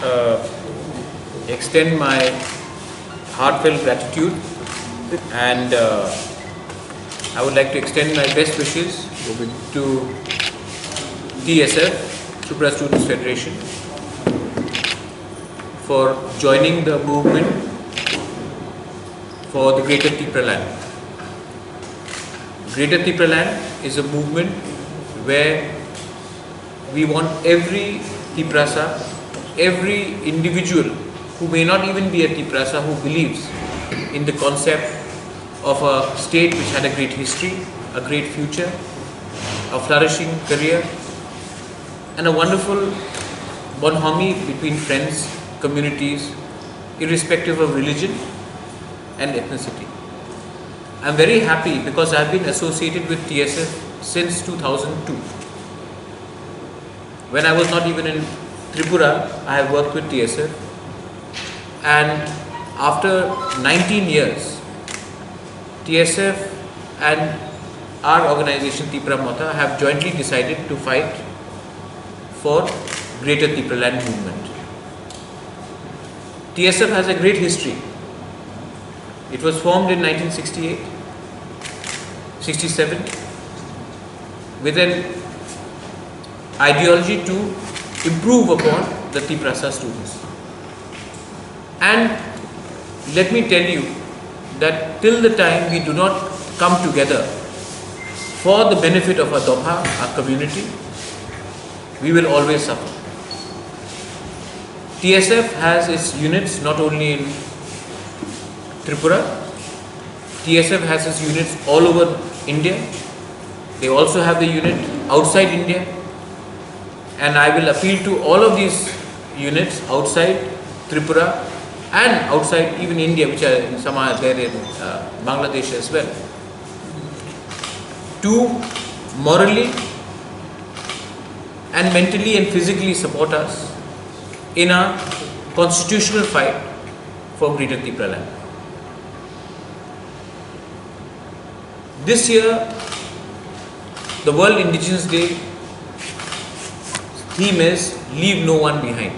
uh, extend my heartfelt gratitude, and I would like to extend my best wishes to TSF, Tripura Students Federation, for joining the movement for the Greater Tripura Land. Greater Tripura Land is a movement where we want every Triprasa, every individual who may not even be a Triprasa, who believes in the concept of a state which had a great history, a great future, a flourishing career, and a wonderful bonhomie between friends, communities, irrespective of religion and ethnicity. I am very happy because I have been associated with TSF since 2002. When I was not even in Tripura, I have worked with TSF, and after 19 years, TSF and our organization Tripura Motha have jointly decided to fight for Greater Tripura Land movement. TSF has a great history. It was formed in 1968, 67 with an ideology to improve upon the Triprasa students. And let me tell you that till the time we do not come together for the benefit of our Dopha, our community, we will always suffer. TSF has its units not only in Tripura, TSF has its units all over India. They also have the unit outside India, and I will appeal to all of these units outside Tripura and outside even India, which are some are there in Bangladesh as well, to morally and mentally and physically support us in our constitutional fight for Greater Tripura Land. This year, the World Indigenous Day theme is "Leave No One Behind."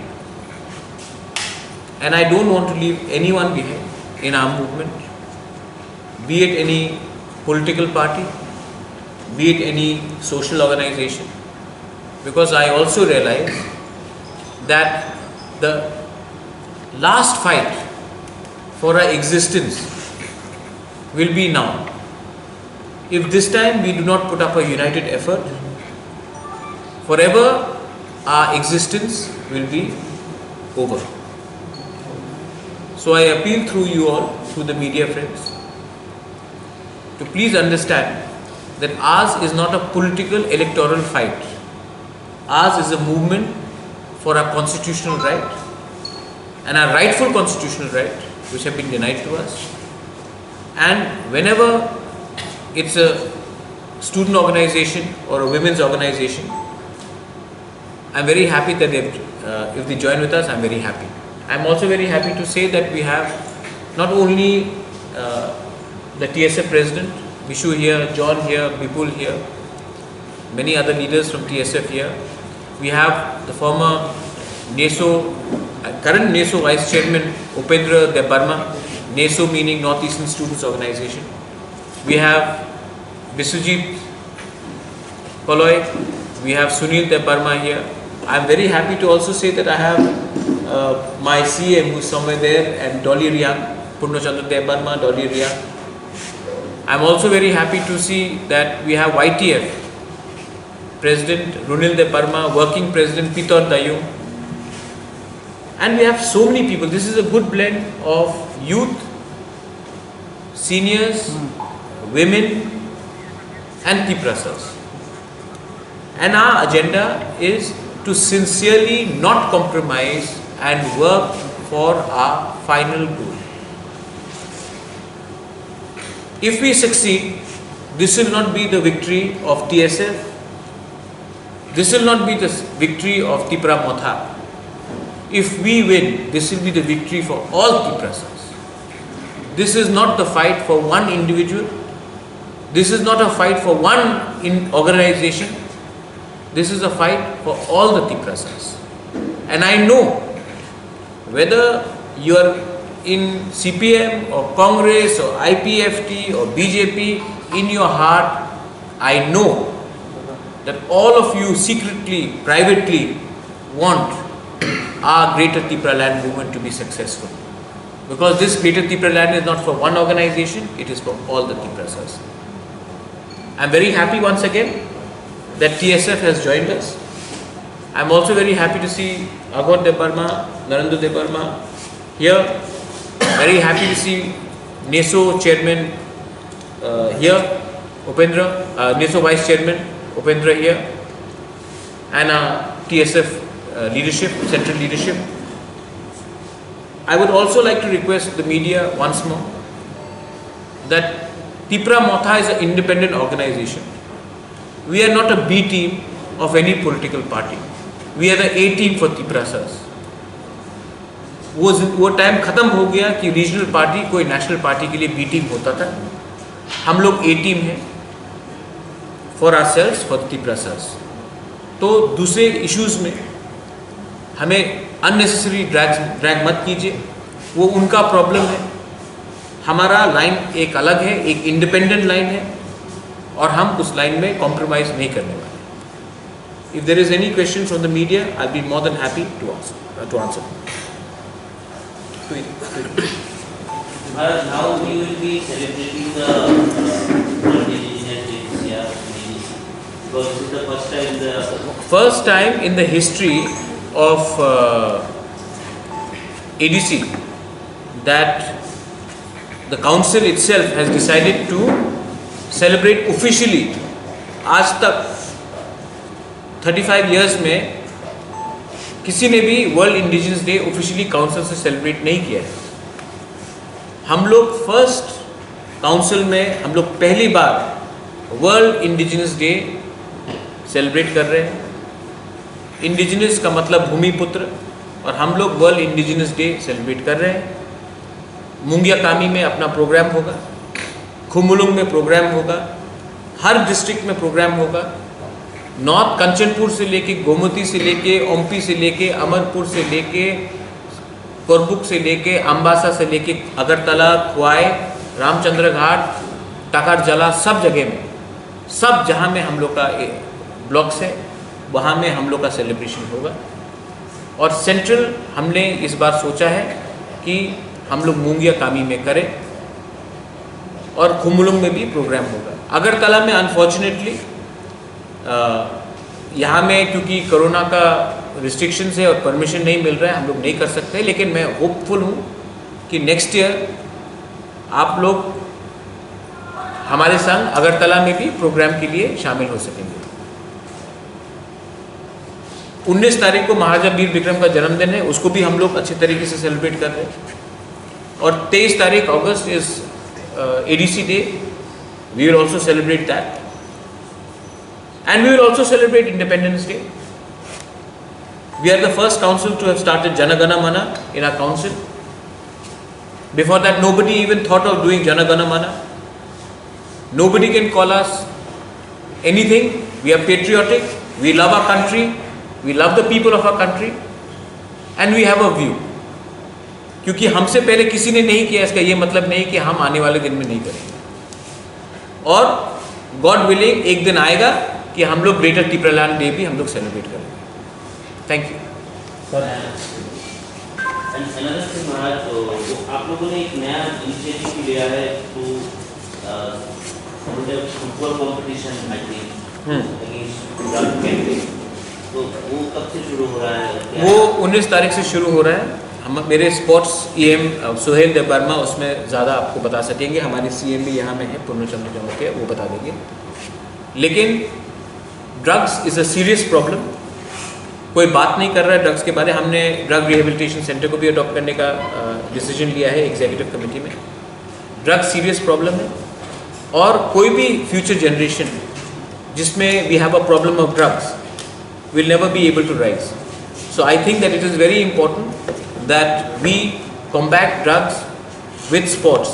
And I don't want to leave anyone behind in our movement, be it any political party, be it any social organization, because I also realize that the last fight for our existence will be now. If this time we do not put up a united effort, forever our existence will be over. So I appeal through you all, through the media friends, to please understand that ours is not a political electoral fight. Ours is a movement for our constitutional right and our rightful constitutional right, which have been denied to us. And whenever it's a student organization or a women's organization, I'm very happy that if they join with us, I'm very happy. I'm also very happy to say that we have not only the TSF president, Vishu here, John here, Bipul here, many other leaders from TSF here. We have the former NESO, current NESO Vice Chairman Upendra Debarma, NESO meaning North Eastern Students Organization. We have Biswajit Paloy, we have Sunil Debarma here. I am very happy to also say that I have my CM who is somewhere there, and Dolly Riang, Purnachandra Debarma, Dolly Riang. I am also very happy to see that we have YTF President Runil Debarma, Working President Pitor Dayung, and we have so many people. This is a good blend of youth, seniors, women and Triprasas. And our agenda is to sincerely not compromise and work for our final goal. If we succeed, this will not be the victory of TSF, this will not be the victory of Tripura Motha. If we win, this will be the victory for all Triprasas. This is not the fight for one individual, this is not a fight for one organization, this is a fight for all the Triprasas. And I know whether you are in CPM or Congress or IPFT or BJP, in your heart, I know that all of you secretly, privately want our Greater Tipra Land movement to be successful. Because this Greater Tipra Land is not for one organization, it is for all the Tiprasas. I am very happy once again that TSF has joined us. I am also very happy to see Aghod Debarma, Narendra Debarma here. Very happy to see NESO chairman here, Upendra, NESO vice chairman Upendra here, and TSF leadership, central leadership. I would also like to request the media once more that Tipra Motha is an independent organization. We are not a B team of any political party. We are the A team for Tiprasas. वो time ख़त्म हो गया कि regional party कोई national party के लिए B team होता था. हम लोग ए टीम हैं फॉर आवरसेल्व्स, फॉर Tiprasas. तो दूसरे इश्यूज़ में हमें अननेसेसरी ड्रैग मत कीजिए, वो उनका प्रॉब्लम है. हमारा लाइन एक अलग है, एक इंडिपेंडेंट लाइन है और हम उस लाइन में कॉम्प्रोमाइज़ नहीं करने वाले. If there is any questions from the media, I'll be more than happy to answer. Now we will be celebrating the World Indigenous Day this year because this is the first time in the history of ADC that the council itself has decided to celebrate officially. आज तक 35 years में किसी ने भी world indigenous day officially council से celebrate नहीं किया है. हम लोग फर्स्ट काउंसिल में हम लोग पहली बार वर्ल्ड इंडिजिनस डे सेलिब्रेट कर रहे हैं. इंडिजिनस का मतलब भूमिपुत्र और हम लोग वर्ल्ड इंडिजिनस डे सेलिब्रेट कर रहे हैं. मुंगिया कामी में अपना प्रोग्राम होगा, खुमुलुंग में प्रोग्राम होगा, हर डिस्ट्रिक्ट में प्रोग्राम होगा. नॉर्थ कंचनपुर से लेके गोमती से लेके ओम्पी से लेके अमरपुर से लेके कोरबुक से लेके अम्बासा से लेके अगरतला, खुआई, रामचंद्र घाट, टाकारजला, सब जगह में, सब जहाँ में हम लोग का ब्लॉक्स है वहाँ में हम लोग का सेलिब्रेशन होगा. और सेंट्रल हमने इस बार सोचा है कि हम लोग मुंगिया कामी में करें और खुमुलुंग में भी प्रोग्राम होगा. अगरतला में अनफॉर्चुनेटली यहाँ में क्योंकि कोरोना का रिस्ट्रिक्शंस है और परमिशन नहीं मिल रहा है, हम लोग नहीं कर सकते. लेकिन मैं होपफुल हूँ कि नेक्स्ट ईयर आप लोग हमारे संग अगरतला में भी प्रोग्राम के लिए शामिल हो सकेंगे. 19 तारीख को महाराजा वीर विक्रम का जन्मदिन है, उसको भी हम लोग अच्छे तरीके से सेलिब्रेट कर रहे हैं. और 23 तारीख अगस्त is ADC day. We will also celebrate that. And we will also celebrate Independence Day. We are the first council to have started Jana Gana Mana in our council. Before that, nobody even thought of doing Jana Gana Mana. Nobody can call us anything. We are patriotic. We love our country. We love the people of our country. And we have a view. क्योंकि हमसे पहले किसी ने नहीं किया, इसका ये मतलब नहीं कि हम आने वाले दिन में नहीं करेंगे. और गॉड विलिंग एक दिन आएगा कि हम लोग ग्रेटर टिपरा लैंड डे भी हम लोग सेलिब्रेट करेंगे. Thank you. आप लोगों ने एक नया इनिशिएटिव लिया है to football competition I think, तो वो कब से शुरू हो रहा है? वो 19 तारीख से शुरू हो रहा है. हम मेरे स्पोर्ट्स EM सुहेल देबबर्मा उसमें ज़्यादा आपको बता सकेंगे. हमारे CM भी यहाँ में है, पूर्णचंद्र जमोह के, वो बता देंगे. लेकिन drugs is a serious problem. कोई बात नहीं कर रहा है ड्रग्स के बारे. हमने ड्रग रिहेबिलिटेशन सेंटर को भी अडॉप्ट करने का डिसीजन लिया है एग्जीक्यूटिव कमेटी में. ड्रग्स सीरियस प्रॉब्लम है और कोई भी फ्यूचर जनरेशन जिसमें we have a problem of drugs will never be able to rise. So I think that it is very important that we combat drugs with sports.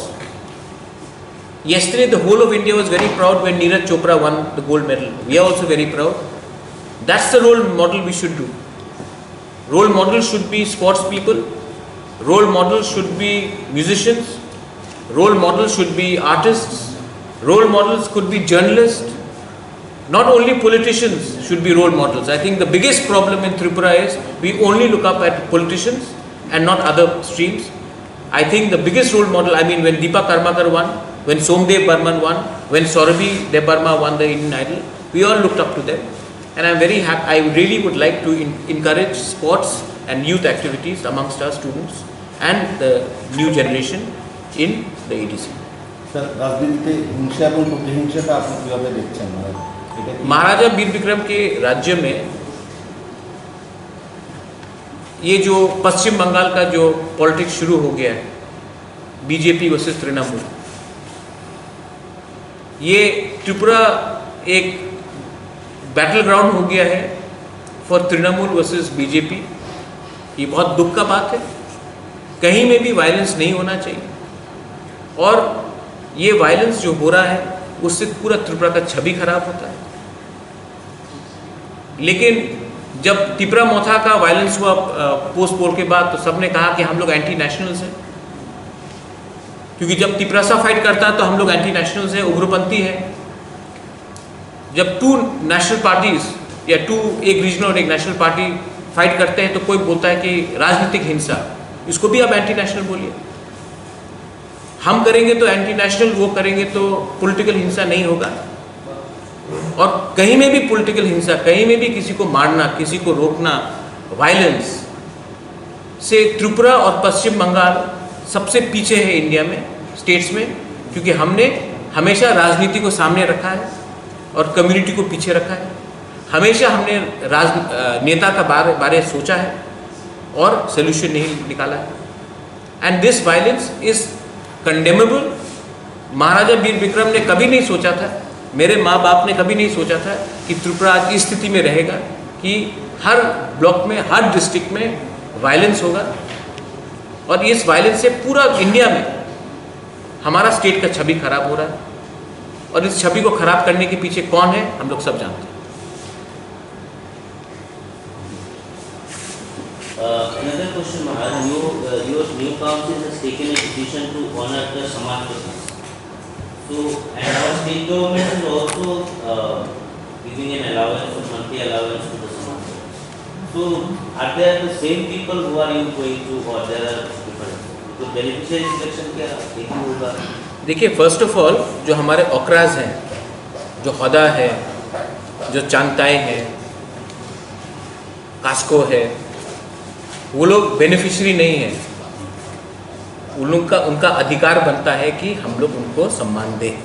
Yesterday, the whole of India was very proud when Neeraj Chopra won the gold medal. We are also very proud. That's the role model we should do. Role model should be sports people Role models should be musicians, role models should be artists, role models could be journalists. Not only politicians should be role models. I think the biggest problem in Tripura is we only look up at politicians and not other streams. I think the biggest role model, I mean, when Deepa Karmakar won, when Somdev Burman won, when Saurabhi Debarma won the Indian Idol, we all looked up to them. And I'm very happy, I really would like to encourage sports and youth activities amongst our students and the new generation in the ADC. Sir, রাজনীতিতে হিংসা এবং প্রতিহিংসাটা আপনি কীভাবে দেখছেন? এটা কি महाराजा वीर विक्रम के राज्य में ये जो पश्चिम बंगाल का जो पॉलिटिक्स शुरू हो गया है, बीजेपी वर्सेस तृणमूल, ये त्रिपुरा एक बैटल ग्राउंड हो गया है फॉर तृणमूल वर्सेस बीजेपी। ये बहुत दुख का बात है। कहीं में भी वायलेंस नहीं होना चाहिए और ये वायलेंस जो हो रहा है उससे पूरा त्रिपुरा का छवि खराब होता है। लेकिन जब तिपरा मोथा का वायलेंस हुआ पोस्ट पोल के बाद, तो सबने कहा कि हम लोग एंटी नेशनल्स हैं, क्योंकि जब तिपरासा फाइट करता है तो हम लोग एंटी नेशनल्स हैं, उग्रपंथी है। जब टू नेशनल पार्टीज या एक रीजनल और एक नेशनल पार्टी फाइट करते हैं तो कोई बोलता है कि राजनीतिक हिंसा, इसको भी आप एंटी नेशनल बोलिए। हम करेंगे तो एंटी नेशनल, वो करेंगे तो पॉलिटिकल हिंसा नहीं होगा। और कहीं में भी पॉलिटिकल हिंसा, कहीं में भी किसी को मारना, किसी को रोकना, वायलेंस से त्रिपुरा और पश्चिम बंगाल सबसे पीछे है इंडिया में, स्टेट्स में, क्योंकि हमने हमेशा राजनीति को सामने रखा है और कम्युनिटी को पीछे रखा है। हमेशा हमने नेता का बारे सोचा है और सोल्यूशन नहीं निकाला है। And this violence is condemnable. Maharaja Veer Vikram ने कभी नहीं सोचा था, मेरे माँ बाप ने कभी नहीं सोचा था कि त्रिपुरा आज इस स्थिति में रहेगा कि हर ब्लॉक में, हर डिस्ट्रिक्ट में वायलेंस होगा। और इस वायलेंस से पूरा इंडिया में हमारा स्टेट का छवि खराब हो रहा है और इस छवि को खराब करने के पीछे कौन है हम लोग सब जानते हैं। Another question, Maharaj. Your new council has taken a decision to honor the Samaj Prasad. So, and our state government is also giving an allowance, a monthly allowance to the Samaj. So, are there the same people who are you going to, or there are different? तो beneficiary selection क्या देखना होगा? देखिए, first of all जो हमारे ओक्राज हैं, जो हदा है, जो चांगताई है, कास्को है, वो लोग बेनिफिशियरी नहीं है। उनका अधिकार बनता है कि हम लोग उनको सम्मान दें।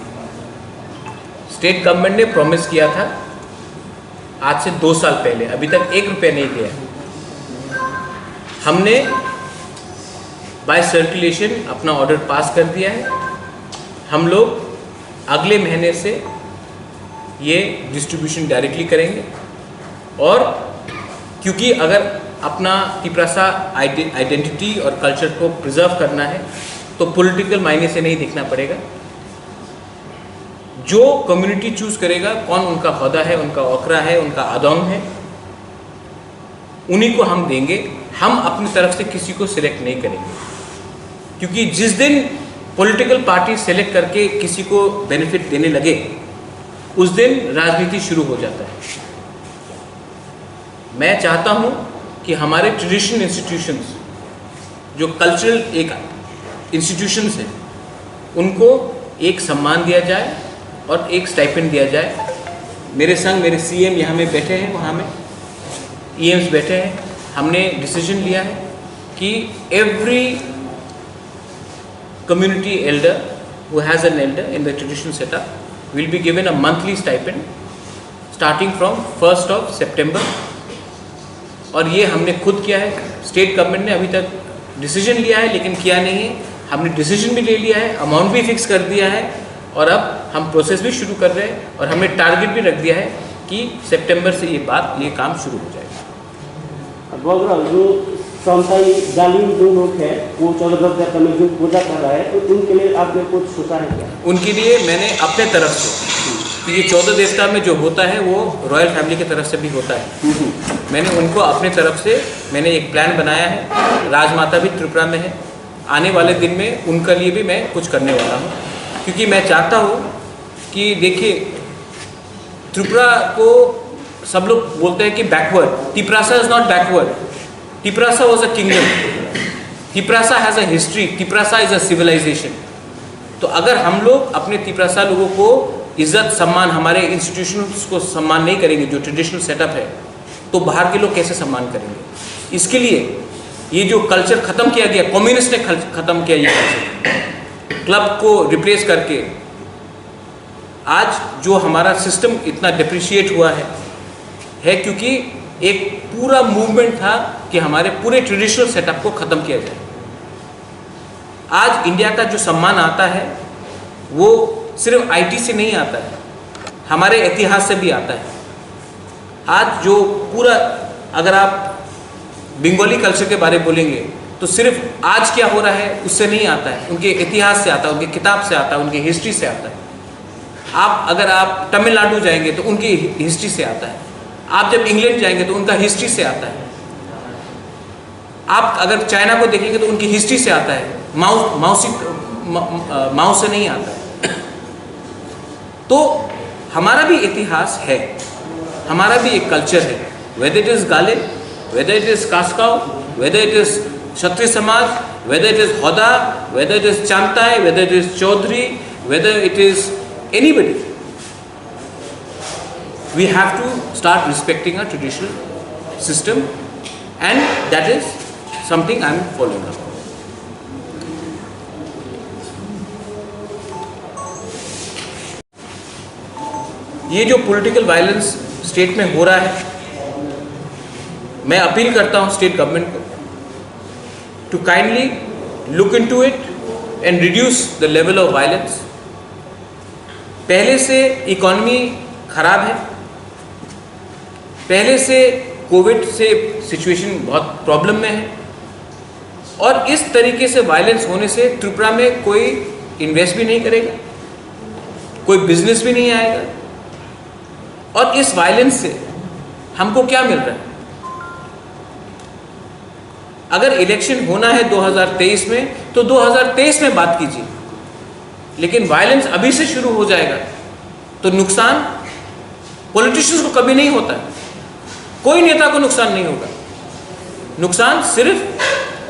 स्टेट गवर्नमेंट ने प्रॉमिस किया था आज से 2 साल पहले, अभी तक 1 रुपया नहीं दिया। हमने बाय सर्कुलेशन अपना ऑर्डर पास कर दिया है। हम लोग अगले महीने से ये डिस्ट्रीब्यूशन डायरेक्टली करेंगे। और क्योंकि अगर अपना तिपरासा आइडेंटिटी और कल्चर को प्रिजर्व करना है तो पॉलिटिकल मायने से नहीं देखना पड़ेगा। जो कम्युनिटी चूज करेगा, कौन उनका हौदा है, उनका ओकरा है, उनका आदोंग है, उन्हीं को हम देंगे। हम अपनी तरफ से किसी को सिलेक्ट नहीं करेंगे, क्योंकि जिस दिन पॉलिटिकल पार्टी सेलेक्ट करके किसी को बेनिफिट देने लगे उस दिन राजनीति शुरू हो जाता है। मैं चाहता हूं कि हमारे ट्रेडिशनल इंस्टीट्यूशंस, जो कल्चरल एक इंस्टीट्यूशंस हैं, उनको एक सम्मान दिया जाए और एक स्टाइपेंड दिया जाए। मेरे संग मेरे सीएम यहाँ में बैठे हैं, वहाँ में ईएम्स बैठे हैं। हमने डिसीजन लिया है कि every community Elder who has an elder in the traditional setup will be given a monthly stipend starting from 1st of September। और ये हमने खुद किया है। स्टेट गवर्नमेंट ने अभी तक डिसीजन लिया है लेकिन किया नहीं है। हमने डिसीजन भी ले लिया है, अमाउंट भी फिक्स कर दिया है और अब हम प्रोसेस भी शुरू कर रहे हैं और हमने टारगेट भी रख दिया है कि सितंबर से ये काम शुरू हो जाएगा। जो समताई जालिम जो लोग हैं वो 14 देवता में जो पूजा कर रहा है, तो उनके लिए आपने कुछ सोचा है क्या? उनके लिए मैंने अपने तरफ से, तो ये 14 देवता में जो होता है वो रॉयल फैमिली की तरफ से भी होता है। मैंने उनको अपने तरफ से मैंने एक प्लान बनाया है। राजमाता भी त्रिपुरा में है, आने वाले दिन में उनका लिए भी मैं कुछ करने वाला हूँ, क्योंकि मैं चाहता हूँ कि देखिए त्रिपुरा को सब लोग बोलते हैं कि backward, Tiprasa is not backward, Tiprasa was a kingdom, Tiprasa has a history, Tiprasa is a civilization. तो अगर हम लोग अपने तिप्रासा लोगों को इज्जत सम्मान, हमारे इंस्टीट्यूशंस को सम्मान नहीं करेंगे, जो ट्रेडिशनल सेटअप है, तो बाहर के लोग कैसे सम्मान करेंगे। इसके लिए ये जो कल्चर ख़त्म किया गया, कम्युनिस्ट ने ख़त्म किया ये कल्चर, क्लब को रिप्लेस करके आज जो हमारा सिस्टम इतना डिप्रिशिएट हुआ है क्योंकि एक पूरा मूवमेंट था कि हमारे पूरे ट्रेडिशनल सेटअप को ख़त्म किया जाए। आज इंडिया का जो सम्मान आता है वो सिर्फ आईटी से नहीं आता है, हमारे इतिहास से भी आता है। आज जो पूरा, अगर आप बंगाली कल्चर के बारे में बोलेंगे तो सिर्फ आज क्या हो रहा है उससे नहीं आता है, उनके इतिहास से आता है, उनकी किताब से आता है, उनकी हिस्ट्री से आता है। अगर आप तमिलनाडु जाएंगे तो उनकी हिस्ट्री से आता है, आप जब इंग्लैंड जाएंगे तो उनका हिस्ट्री से आता है, आप अगर चाइना को देखेंगे तो उनकी हिस्ट्री से आता है, माओ से नहीं आता है। तो हमारा भी इतिहास है, हमारा भी एक कल्चर है, वेदर इट इज गाले, वेदर इट इज कास्काव, वेदर इट इज क्षत्रिय समाज, वेदर इट इज होदा, वेदर इट इज चांताई, whether it is Chaudhary, whether it is anybody, we have to start respecting our traditional system, and that is something I am following up. ये जो political violence state में हो रहा है, मैं appeal करता हूँ स्टेट गवर्नमेंट को to kindly look into it and reduce the level of violence. पहले से इकॉनमी खराब है, पहले से कोविड से सिचुएशन बहुत प्रॉब्लम में है, और इस तरीके से वायलेंस होने से त्रिपुरा में कोई इन्वेस्ट भी नहीं करेगा, कोई बिजनेस भी नहीं आएगा। और इस वायलेंस से हमको क्या मिल रहा है? अगर इलेक्शन होना है 2023 में तो 2023 में बात कीजिए, लेकिन वायलेंस अभी से शुरू हो जाएगा तो नुकसान पॉलिटिशियंस को कभी नहीं होता है, कोई नेता को नुकसान नहीं होगा, नुकसान सिर्फ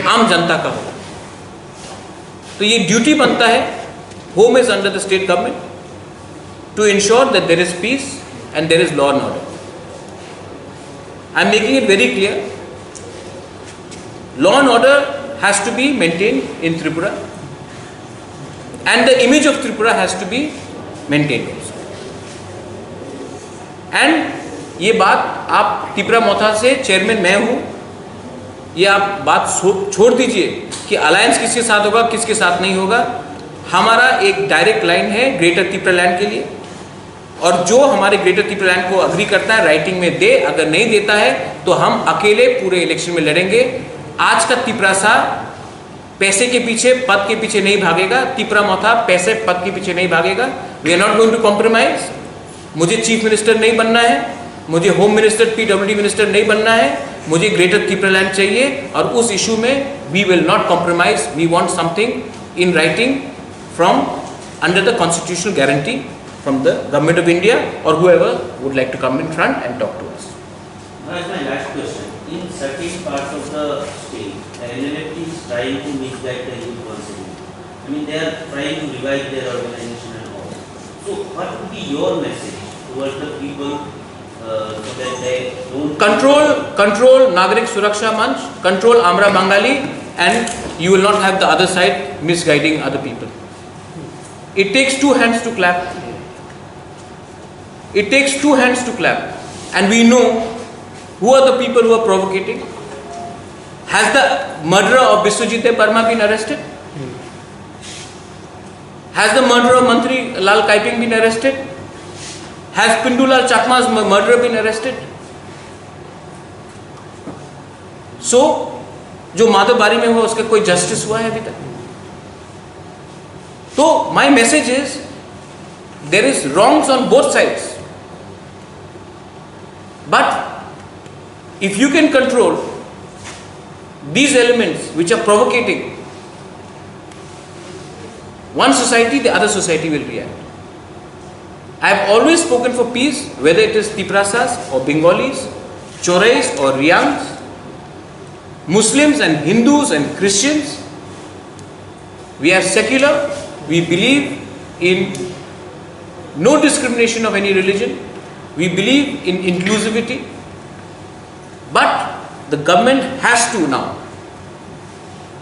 आम जनता का होगा। तो ये ड्यूटी बनता है, home is under the state government to ensure that there is peace and there is law and order. I am making it very clear. Law and order has to be maintained in Tripura, and the image of Tripura has to be maintained also. And ये बात आप त्रिपुरा मोथा से chairman मैं हूँ, ये आप बात छोड़ दीजिए कि अलायंस किसके साथ होगा किसके साथ नहीं होगा। हमारा एक डायरेक्ट लाइन है ग्रेटर त्रिपुरा लैंड के लिए, और जो हमारे ग्रेटर त्रिपुरा लैंड को अग्री करता है राइटिंग में दे, अगर नहीं देता है तो हम अकेले पूरे इलेक्शन में लड़ेंगे। आज का तिप्रासा पैसे के पीछे, पद के पीछे नहीं भागेगा, त्रिपुरा मोथा पैसे पद के पीछे नहीं भागेगा। We are not going to compromise. मुझे चीफ मिनिस्टर नहीं बनना है, मुझे होम मिनिस्टर पीडब्ल्यूडी मिनिस्टर नहीं बनना है, मुझे ग्रेटर त्रिपुरा लैंड चाहिए, और उस इशू में we will not compromise. We want something in writing from under the constitutional guarantee from the government of India, or whoever would like to come in front and talk to us. Now, as my last question, in certain parts of the state, the LLFT is trying to misguide the youth once again. I mean, they are trying to revive their organization and all. So, what would be your message towards the people so that they don't control Nagarik Suraksha Manch, control Amra Bangali, and you will not have the other side misguiding other people. It takes two hands to clap. It takes two hands to clap, and we know who are the people who are provocating. Has the murderer of Biswajit Dev Burma been arrested? Has the murderer of Mantri Lal Kaiping been arrested? Has Pindulal Chakma's murderer been arrested? So, जो माधव बारी में हुआ उसका कोई justice हुआ है अभी तक? तो my message is there is wrongs on both sides. But If you can control these elements which are provocating one society, the other society will react. I have always spoken for peace, whether it is Tiprasas or Bengalis, Chorais or Riyangs, Muslims and Hindus and Christians. We are secular, we believe in no discrimination of any religion, we believe in inclusivity, but the government has to now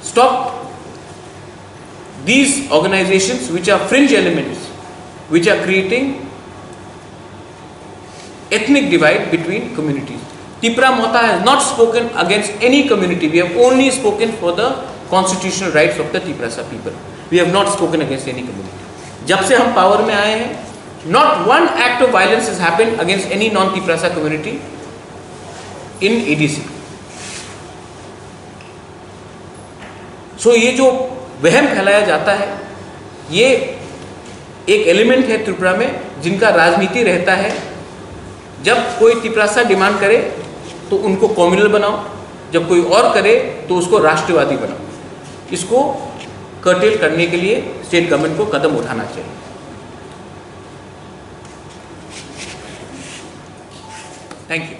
stop these organizations which are fringe elements, which are creating ethnic divide between communities. Tipra Mota has not spoken against any community. We have only spoken for the constitutional rights of the Tiprasa people. We have not spoken against any community. जब से हम power में आए हैं, not one act of violence has happened against any non-Tiprasa community in ADC. So ये जो वहम फैलाया जाता है, ये एक एलिमेंट है त्रिपुरा में जिनका राजनीति रहता है। जब कोई तिपरासा डिमांड करे तो उनको कम्युनल बनाओ, जब कोई और करे तो उसको राष्ट्रवादी बनाओ। इसको कर्टेल करने के लिए स्टेट गवर्नमेंट को कदम उठाना चाहिए। Thank you.